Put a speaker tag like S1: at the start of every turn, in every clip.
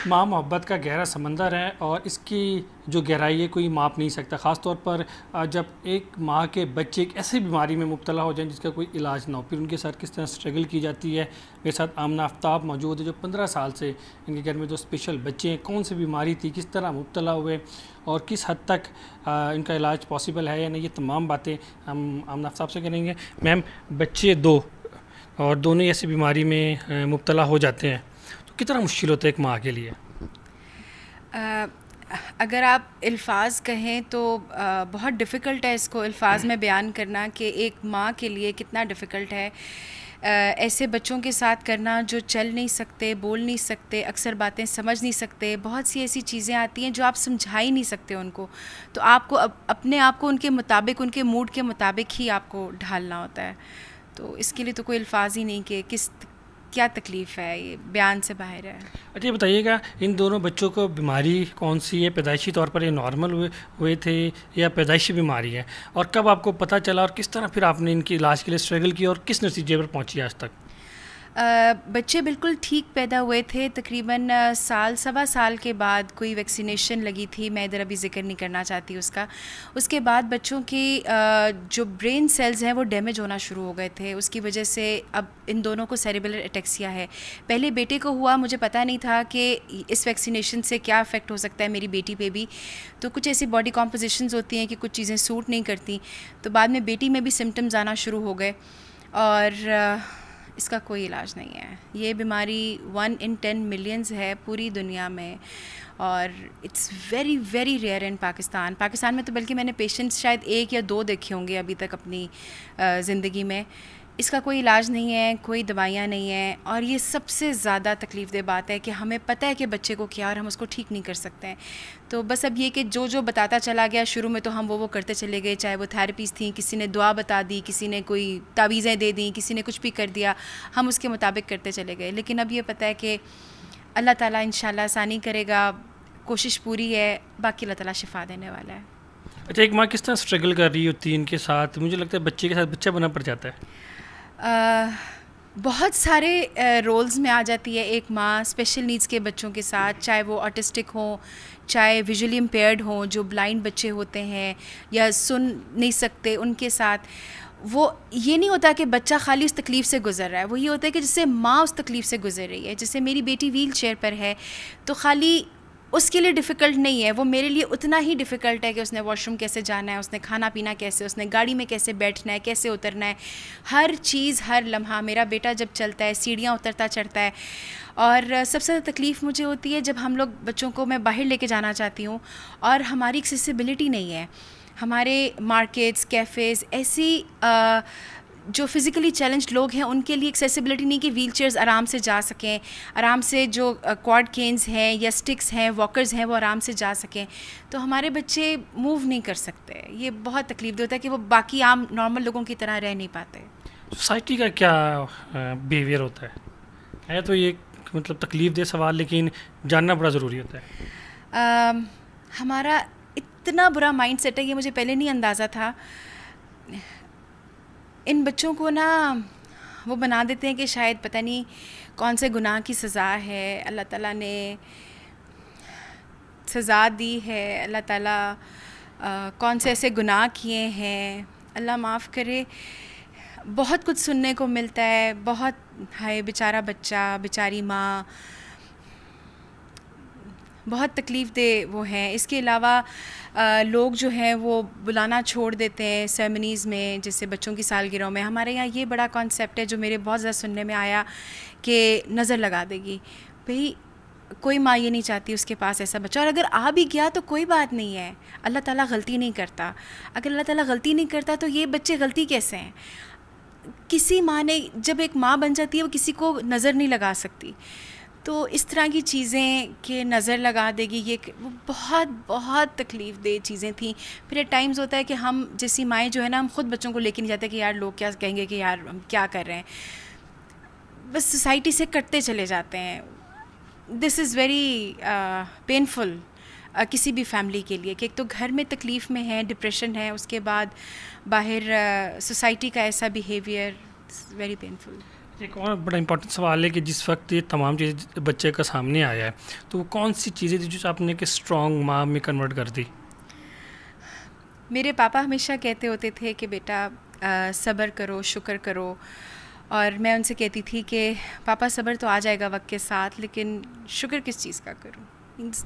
S1: ماں محبت کا گہرا سمندر ہے اور اس کی جو گہرائی ہے کوئی ماپ نہیں سکتا، خاص طور پر جب ایک ماں کے بچے ایک ایسی بیماری میں مبتلا ہو جائیں جس کا کوئی علاج نہ ہو، پھر ان کے ساتھ کس طرح اسٹرگل کی جاتی ہے۔ میرے ساتھ آمنہ آفتاب موجود ہے جو 15 سال سے ان کے گھر میں دو اسپیشل بچے ہیں، کون سی بیماری تھی، کس طرح مبتلا ہوئے اور کس حد تک ان کا علاج پاسبل ہے یا نہیں، یہ تمام باتیں ہم آمنہ آفتاب سے کریں گے۔ میم، بچے دو اور دونوں ایسی بیماری میں مبتلا ہو جاتے ہیں تو کتنا مشکل ہوتا ہے ایک ماں کے لیے؟
S2: اگر آپ الفاظ کہیں تو بہت ڈیفیکلٹ ہے اس کو الفاظ میں بیان کرنا کہ ایک ماں کے لیے کتنا ڈیفیکلٹ ہے ایسے بچوں کے ساتھ کرنا جو چل نہیں سکتے، بول نہیں سکتے، اکثر باتیں سمجھ نہیں سکتے، بہت سی ایسی چیزیں آتی ہیں جو آپ سمجھا ہی نہیں سکتے ان کو، تو آپ کو اپنے آپ کو ان کے مطابق، ان کے موڈ کے مطابق ہی آپ کو ڈھالنا ہوتا ہے۔ تو اس کے لیے تو کوئی الفاظ ہی نہیں کہ کیا تکلیف ہے، یہ بیان سے باہر ہے۔
S1: اچھا، یہ بتائیے گا ان دونوں بچوں کو بیماری کون سی ہے؟ پیدائشی طور پر یہ نارمل ہوئے تھے یا پیدائشی بیماری ہے؟ اور کب آپ کو پتہ چلا اور کس طرح پھر آپ نے ان کی علاج کے لیے اسٹرگل کیا اور کس نتیجے پر پہنچی آج تک؟
S2: بچے بالکل ٹھیک پیدا ہوئے تھے، تقریباً سال سوا سال کے بعد کوئی ویکسینیشن لگی تھی، میں ادھر ابھی ذکر نہیں کرنا چاہتی اس کا۔ اس کے بعد بچوں کی جو برین سیلز ہیں وہ ڈیمیج ہونا شروع ہو گئے تھے، اس کی وجہ سے اب ان دونوں کو سیریبیلر اٹیکسیا ہے۔ پہلے بیٹے کو ہوا، مجھے پتہ نہیں تھا کہ اس ویکسینیشن سے کیا افیکٹ ہو سکتا ہے میری بیٹی پہ بھی، تو کچھ ایسی باڈی کمپوزیشنز ہوتی ہیں کہ کچھ چیزیں سوٹ نہیں کرتی، تو بعد میں بیٹی میں بھی سمٹمز آنا شروع ہو گئے اور اس کا کوئی علاج نہیں ہے۔ یہ بیماری 1 in 10 ملینز ہے پوری دنیا میں اور it's very very rare in Pakistan میں تو بلکہ میں نے پیشنٹس شاید 1 یا 2 دیکھے ہوں گے ابھی تک اپنی زندگی میں۔ اس کا کوئی علاج نہیں ہے، کوئی دوائیاں نہیں ہیں، اور یہ سب سے زیادہ تکلیف دہ بات ہے کہ ہمیں پتہ ہے کہ بچے کو کیا اور ہم اس کو ٹھیک نہیں کر سکتے ہیں۔ تو بس اب یہ کہ جو بتاتا چلا گیا، شروع میں تو ہم وہ کرتے چلے گئے، چاہے وہ تھیراپیز تھیں، کسی نے دعا بتا دی، کسی نے کوئی تعویذیں دے دیں، کسی نے کچھ بھی کر دیا، ہم اس کے مطابق کرتے چلے گئے۔ لیکن اب یہ پتہ ہے کہ اللہ تعالیٰ انشاءاللہ آسانی کرے گا، کوشش پوری ہے، باقی اللہ تعالیٰ شفا دینے والا ہے۔
S1: اچھا، ایک ماں کس طرح اسٹرگل کر رہی ہوتی ہے ان کے ساتھ؟ مجھے لگتا ہے بچے کے ساتھ بچہ بنا پڑ جاتا ہے۔
S2: بہت سارے رولز میں آ جاتی ہے ایک ماں اسپیشل نیڈس کے بچوں کے ساتھ، چاہے وہ آٹسٹک ہوں، چاہے ویژولی امپیئرڈ ہوں، جو بلائنڈ بچے ہوتے ہیں یا سن نہیں سکتے، ان کے ساتھ وہ یہ نہیں ہوتا کہ بچہ خالی اس تکلیف سے گزر رہا ہے، وہ یہ ہوتا ہے کہ جس سے ماں اس تکلیف سے گزر رہی ہے۔ جیسے میری بیٹی ویل چیئر پر ہے تو خالی اس کے لیے ڈیفیکلٹ نہیں ہے، وہ میرے لیے اتنا ہی ڈیفیکلٹ ہے کہ اس نے واش روم کیسے جانا ہے، اس نے کھانا پینا کیسے، اس نے گاڑی میں کیسے بیٹھنا ہے، کیسے اترنا ہے، ہر چیز، ہر لمحہ۔ میرا بیٹا جب چلتا ہے، سیڑھیاں اترتا چڑھتا ہے، اور سب سے زیادہ تکلیف مجھے ہوتی ہے جب ہم لوگ بچوں کو میں باہر لے کے جانا چاہتی ہوں اور ہماری ایکسیسیبلٹی نہیں ہے۔ ہمارے مارکیٹس، کیفیز، ایسی جو فزیکلی چیلنجڈ لوگ ہیں ان کے لیے ایکسیسیبلٹی نہیں کہ ویل چیئرز آرام سے جا سکیں، آرام سے جو کوارڈ کینز ہیں یا سٹکس ہیں، واکرز ہیں، وہ آرام سے جا سکیں، تو ہمارے بچے موو نہیں کر سکتے۔ یہ بہت تکلیف دہ ہوتا ہے کہ وہ باقی عام نارمل لوگوں کی طرح رہ نہیں پاتے۔
S1: سوسائٹی کا کیا بیہیویئر ہوتا ہے تو یہ مطلب تکلیف دہ سوال، لیکن جاننا بڑا ضروری ہوتا ہے۔
S2: ہمارا اتنا برا مائنڈ سیٹ ہے، یہ مجھے پہلے نہیں اندازہ تھا۔ ان بچوں کو نا وہ بنا دیتے ہیں کہ شاید پتہ نہیں کون سے گناہ کی سزا ہے، اللہ تعالیٰ نے سزا دی ہے، اللہ تعالیٰ کون سے ایسے گناہ کیے ہیں، اللہ معاف کرے۔ بہت کچھ سننے کو ملتا ہے، بہت ہائے بیچارہ بچہ، بیچاری ماں، بہت تکلیف دہ وہ ہیں۔ اس کے علاوہ لوگ جو ہیں وہ بلانا چھوڑ دیتے ہیں سیرمنیز میں، جیسے بچوں کی سالگرہوں میں۔ ہمارے یہاں یہ بڑا کانسیپٹ ہے جو میرے بہت زیادہ سننے میں آیا کہ نظر لگا دے گی۔ بھئی کوئی ماں یہ نہیں چاہتی اس کے پاس ایسا بچہ، اور اگر آ بھی گیا تو کوئی بات نہیں ہے، اللہ تعالیٰ غلطی نہیں کرتا۔ اگر اللہ تعالیٰ غلطی نہیں کرتا تو یہ بچے غلطی کیسے ہیں؟ کسی ماں نے جب ایک ماں بن جاتی ہے وہ کسی کو نظر نہیں لگا سکتی، تو اس طرح کی چیزیں کہ نظر لگا دے گی، یہ وہ بہت بہت تکلیف دہ چیزیں تھیں۔ پھر ایٹ ٹائمز ہوتا ہے کہ ہم جیسی مائیں جو ہے نا، ہم خود بچوں کو لے کے نہیں جاتے کہ یار لوگ کیا کہیں گے، کہ یار ہم کیا کر رہے ہیں، بس سوسائٹی سے کٹتے چلے جاتے ہیں۔ دس از ویری پینفل کسی بھی فیملی کے لیے کہ ایک تو گھر میں تکلیف میں ہے، ڈپریشن ہے، اس کے بعد باہر سوسائٹی کا ایسا بیہیویئر، ویری پینفل۔
S1: ایک اور بڑا امپورٹنٹ سوال ہے کہ جس وقت یہ تمام چیزیں بچے کا سامنے آیا ہے تو وہ کون سی چیزیں تھی جو آپ نے کہ اسٹرانگ ماں میں کنورٹ کر دی؟
S2: میرے پاپا ہمیشہ کہتے ہوتے تھے کہ بیٹا صبر کرو، شکر کرو، اور میں ان سے کہتی تھی کہ پاپا صبر تو آ جائے گا وقت کے ساتھ، لیکن شکر کس چیز کا کروں؟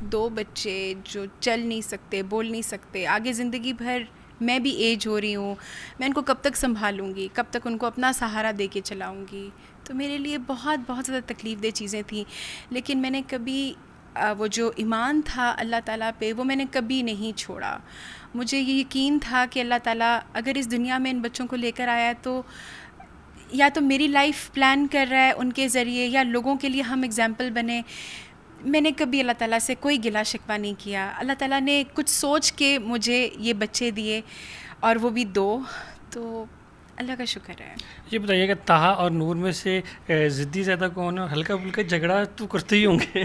S2: دو بچے جو چل نہیں سکتے، بول نہیں سکتے، آگے زندگی بھر میں بھی ایج ہو رہی ہوں، میں ان کو کب تک سنبھالوں گی، کب تک ان کو اپنا سہارا دے کے چلاؤں گی؟ تو میرے لیے بہت بہت زیادہ تکلیف دہ چیزیں تھیں، لیکن میں نے کبھی وہ جو ایمان تھا اللہ تعالیٰ پہ، وہ میں نے کبھی نہیں چھوڑا. مجھے یہ یقین تھا کہ اللہ تعالیٰ اگر اس دنیا میں ان بچوں کو لے کر آیا تو یا تو میری لائف پلان کر رہا ہے ان کے ذریعے، یا لوگوں کے لیے ہم اگزامپل بنے. میں نے کبھی اللہ تعالیٰ سے کوئی گلا شکوہ نہیں کیا. اللہ تعالیٰ نے کچھ سوچ کے مجھے یہ بچے دیے، اور وہ بھی 2، تو اللہ کا شکر ہے.
S1: یہ بتائیے کہ طہا اور نور میں سے ضدی زیادہ کون ہے؟ اور ہلکا پھلکا جھگڑا تو کرتے ہی ہوں گے.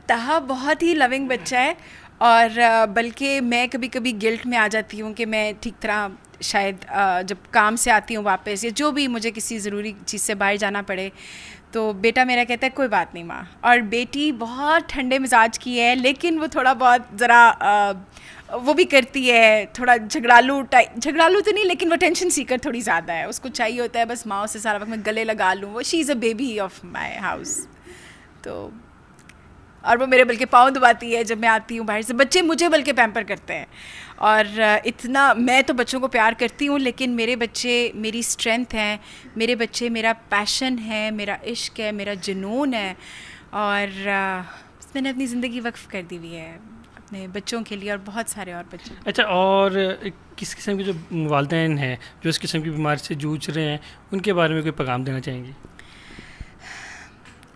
S2: طہا بہت ہی لونگ بچہ ہے، اور بلکہ میں کبھی کبھی گلٹ میں آ جاتی ہوں کہ میں ٹھیک طرح شاید جب کام سے آتی ہوں واپس، یا جو بھی مجھے کسی ضروری چیز سے باہر جانا پڑے، تو بیٹا میرا کہتا ہے کوئی بات نہیں ماں. اور بیٹی بہت ٹھنڈے مزاج کی ہے، لیکن وہ تھوڑا بہت ذرا وہ بھی کرتی ہے، تھوڑا جھگڑالو تو نہیں، لیکن وہ ٹینشن سیکر تھوڑی زیادہ ہے. اس کو چاہیے ہوتا ہے بس ماؤں سے سارا وقت میں گلے لگا لوں. وہ she is a baby of my house. تو اور وہ میرے بلکہ پاؤں دباتی ہے جب میں آتی ہوں باہر سے. بچے مجھے بلکہ پیمپر کرتے ہیں، اور اتنا میں تو بچوں کو پیار کرتی ہوں، لیکن میرے بچے میری اسٹرینتھ ہیں، میرے بچے میرا پیشن ہے، میرا عشق ہے، میرا جنون ہے. اور میں نے اپنی زندگی وقف کر دی ہوئی ہے اپنے بچوں کے لیے، اور بہت سارے اور بچوں.
S1: اچھا، اور کس قسم کے جو والدین ہیں جو اس قسم کی بیماری سے جوجھ رہے ہیں، ان کے بارے میں کوئی پیغام دینا چاہیں گی؟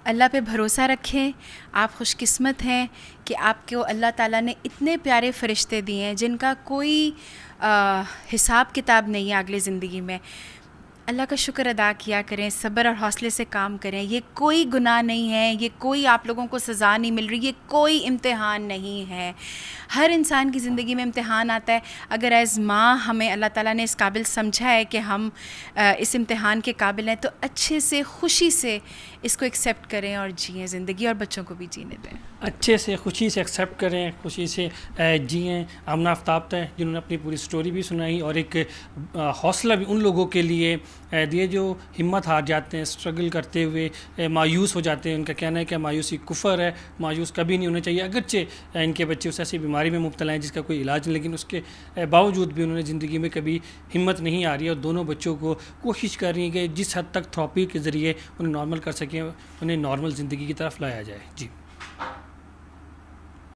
S2: اللہ پہ بھروسہ رکھیں. آپ خوش قسمت ہیں کہ آپ کو اللہ تعالیٰ نے اتنے پیارے فرشتے دیے ہیں جن کا کوئی حساب کتاب نہیں ہے اگلے زندگی میں. اللہ کا شکر ادا کیا کریں، صبر اور حوصلے سے کام کریں. یہ کوئی گناہ نہیں ہے، یہ کوئی آپ لوگوں کو سزا نہیں مل رہی، یہ کوئی امتحان نہیں ہے. ہر انسان کی زندگی میں امتحان آتا ہے. اگر ایز ماں ہمیں اللہ تعالیٰ نے اس قابل سمجھا ہے کہ ہم اس امتحان کے قابل ہیں، تو اچھے سے خوشی سے اس کو ایکسیپٹ کریں اور جئیں زندگی، اور بچوں کو بھی جینے دیں.
S1: اچھے سے خوشی سے ایکسیپٹ کریں، خوشی سے جئیں. آمنہ آفتاب تھے جنہوں نے اپنی پوری سٹوری بھی سنائی، اور ایک حوصلہ بھی ان لوگوں کے لیے دیے جو ہمت ہار جاتے ہیں اسٹرگل کرتے ہوئے، مایوس ہو جاتے ہیں. ان کا کہنا ہے کہ مایوسی کفر ہے، مایوس کبھی نہیں ہونا چاہیے. اگرچہ ان کے بچے اس ایسی بیماری میں مبتلا ہیں جس کا کوئی علاج نہیں، لیکن اس کے باوجود بھی انہوں نے زندگی میں کبھی ہمت نہیں آ رہی ہے، اور دونوں بچوں کو کوشش کر رہی ہیں کہ جس حد تک تھراپی کے ذریعے انہیں نارمل کر سکیں، انہیں نارمل زندگی کی طرف لایا جائے. جی.